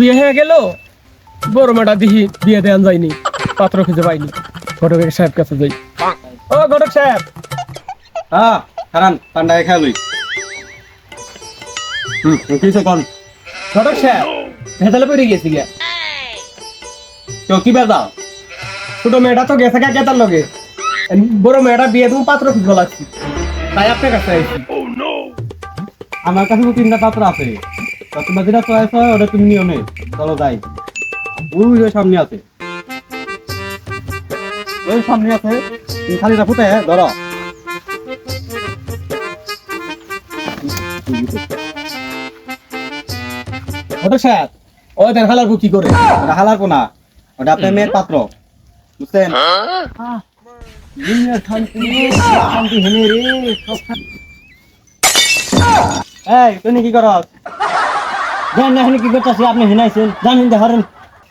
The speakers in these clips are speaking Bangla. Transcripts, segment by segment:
বিয়ে হয়ে গেল, বড় মেয়েটা দিহি বিয়ে দেন যায়নি, পাত্র খুঁজে পাইনি। ঘটকের সাহেব কাছে যাই। ও ঘটক সাহেব, হ্যাঁ কারণ ঠান্ডা খাই লই কিছু কন ঘটক সাহেব ভেতালে পড়ে গেছি গিয়া। কেউ কি বেদাও ছোট মেয়েটা তো গেছে গা তার লগে, বড় মেয়েটা বিয়ে তুমি পাত্র খুঁজে লাগছি, তাই আপনার কাছে আইছি। আমার কাছে তো তিনটা পাত্র আছে, তোমার যেটা চয়েস হয় ওটা তুমি নিও নে। চলো যাই, ওই যে সামনে আছে, ওই সামনে আছে, তুমি খালিটা ফুটে ধরো। ঘটক সাহেব ও দেন হালার কি করে? ওটা হালার কোনা, ওটা আপনার মেয়ের পাত্র, বুঝছেন? দুনিয়ার শান্তি শান্তি হেনে রে সব এই তুমি কি করো? জান না কি করতেছি, আপনি হিনাইছেন জান হিন্দে হরেন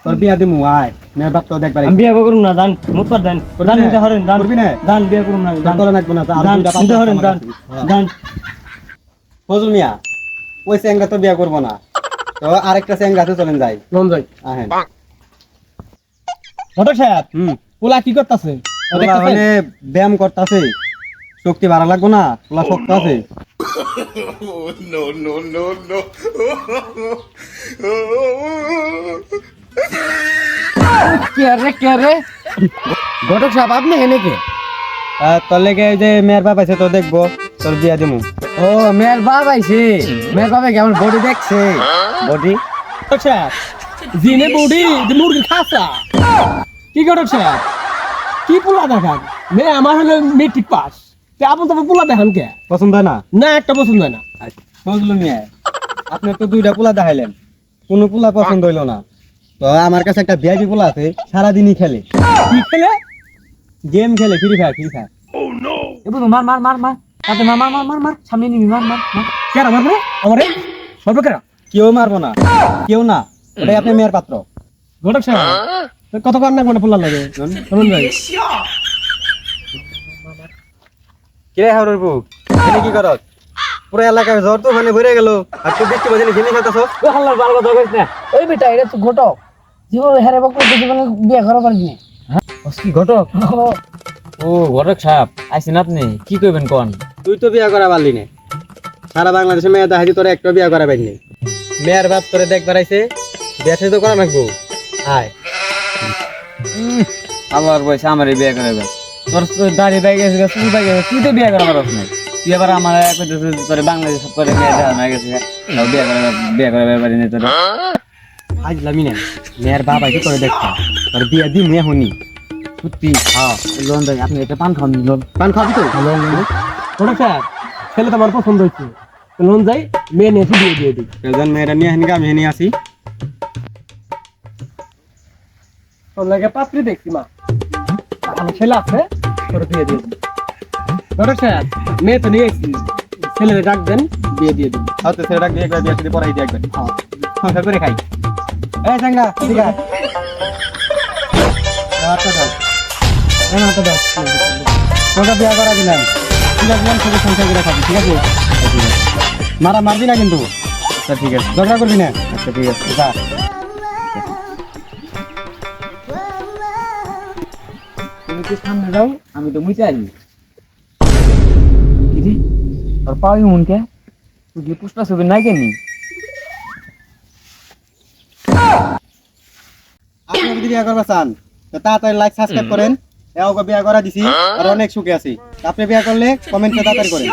তোর বিয়া দিমু আয় মেয়ের বাপ তো দেখবার আমি বিয়া করুম না জান মুখ কর দেন জান হিন্দে হরেন জান করবি না জান বিয়া করুম না জান তোলা নাকবো না জান হিন্দে হরেন জান জান ফজল মিয়া ওই চেঙ্গা তো বিয়া করবো না, তো আরেকটা চেঙ্গাতে চলেন যাই লন যাই। আহেন। ঘটক সাহেব পোলা কি করতেছে? ওলা মানে ব্যায়াম করতেছে, শক্তি বাড়া লাগবো না, ওলা শক্ত আছে। কে রে ঘটক সাহেব আপনি এনে কে? তোর লেগে যে মেয়ের বাপ আছে তো দেখবো, তোর বিয়া দিমু। ও মেয়ের বাপ আইছে, মেয়ের বাবা কেমন বডি দেখছে? বডি ঘটক সাহেব জিনে বডি মুরগি খাসা কি? ঘটক সাহেব কি পোলা দেখান? মেয়ে আমার হলো মেট্রিক পাস, তে আপনি তো পোলা দেখান কে? পছন্দ হয় না? না একটা পছন্দ হয় না। বুঝলো মিয়া, আপনি তো দুইটা পোলা দেখাইলেন, কোনো পোলা পছন্দ হইলো না, তো আমার কাছে একটা ভিআইপি পোলা আছে, সারাদিনই খেলে। কি খেলে? গেম খেলে, ফ্রি ফায়ার ফ্রি ফায়ার। এবার মার মার মার মার তাতে মার মার মার মার মার সামনে নিবি মার মার মার কেরা মারবে? আমারে সর্বে কেরা? কেউ মারবো না, কেউ না, ওটাই আপনার মেয়ের পাত্র। ঘটক সাহেব কত কার না পোলা লাগে শুনুন ভাই। কিরে হাওড়ের বুক, এখানে কি করত? পুরো এলাকায় জ্বর তো ওখানে ভরে গেল, আর তুই বৃষ্টি বাজে ঘেমে খেতেছ। ও হাল্লার ভালো কথা কইছ না ওই বেটা এটা তো ঘটক জীবন হেরে বকর জীবনে বিয়ে করা পারবি না কি ঘটক? ও ঘটক সাহেব আইছেন আপনি কি কইবেন কোন? তুই তো বিয়া করা পারলি না, সারা বাংলাদেশে মেয়ে দেখাইছি তোরা একটা বিয়া করা পাইনি। মেয়ের বাপ তোরে দেখবার আইছে, বিয়া তো করা লাগবো, আয়। আমার বয়সে আমারই বিয়ে করাবে তোর দাড়ি বাইক গেছে চুল বাইক গেছে তুই তো বিয়ে করা পারছ না তুই আবার আমার তোর বাংলাদেশ করে মেয়ে দেখা হয়ে গেছে বিয়ে করা ব্যাপারে নেই তোর আজলামি না, মেয়ের বাপ আইছে তোরে দেখতা, তোর বিয়া দি মেয়ে হনি সত্যি। হ্যাঁ লোন দেয় আপনি এটা পান খান লোন পান খাবি তো? ঘটক সাহেব ছেলে তো আমার পছন্দ হয়েছে, লোন যাই মেয়ে নিয়ে বিয়ে দিয়ে দিই। এজন মেয়েরা নিয়ে হেনকা আমি হেনে আসি। তোর লাগে পাত্রী দেখছি মা, আমার ছেলে আছে, তোর বিয়ে দিয়ে দিই। ঘটক সাহেব মেয়ে তো নিয়ে এসেছি, ছেলেদের ডাক দেন বিয়ে দিয়ে দিই। হয়তো ছেলেটা বিয়ে করে বিয়ে সাথে পড়াই দিয়ে একবার সংসার করে খাই। এই চাঙ্গা ঠিক আছে, আচ্ছা দাও আচ্ছা দাও, তোকে বিয়ে করা দিলাম, ঠিক আছে সাথে সংসার করে খাবি, ঠিক আছে? মারা মারবি না কিন্তু। আচ্ছা ঠিক আছে, ঝগড়া করবি না। আচ্ছা ঠিক আছে যা। তুমি কি সামনে যাও আমি তো মুই চাই দিদি তোর পাওই মনকে তুই কি পুষ্পা ছবি নাই কেনি আপনি যদি বিয়ে করবা চান তো তাড়াতাড়ি লাইক সাবস্ক্রাইব করেন, এও বিয়ে করা দিছি আর অনেক সুখে আছি। আপনি বিয়ে করলে কমেন্টে তাড়াতাড়ি করেন।